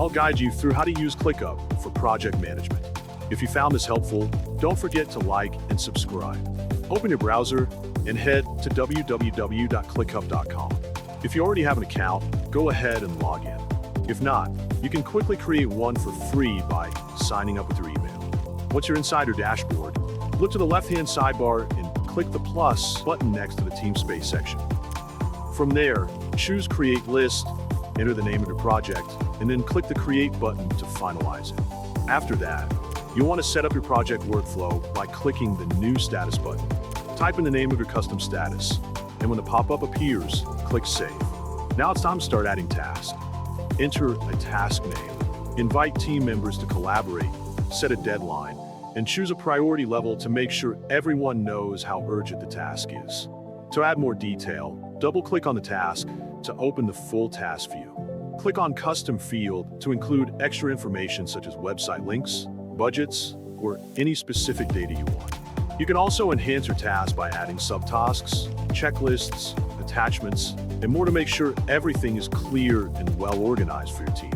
I'll guide you through how to use ClickUp for project management. If you found this helpful, don't forget to like and subscribe. Open your browser and head to www.clickup.com. If you already have an account, go ahead and log in. If not, you can quickly create one for free by signing up with your email. Once you're inside your dashboard, look to the left-hand sidebar and click the plus button next to the Teamspace section. From there, choose Create List, enter the name of your project, and then click the Create button to finalize it. After that, you'll want to set up your project workflow by clicking the New Status button. Type in the name of your custom status, and when the pop-up appears, click Save. Now it's time to start adding tasks. Enter a task name, invite team members to collaborate, set a deadline, and choose a priority level to make sure everyone knows how urgent the task is. To add more detail, double-click on the task to open the full task view. Click on Custom Field to include extra information such as website links, budgets, or any specific data you want. You can also enhance your task by adding subtasks, checklists, attachments, and more to make sure everything is clear and well organized for your team.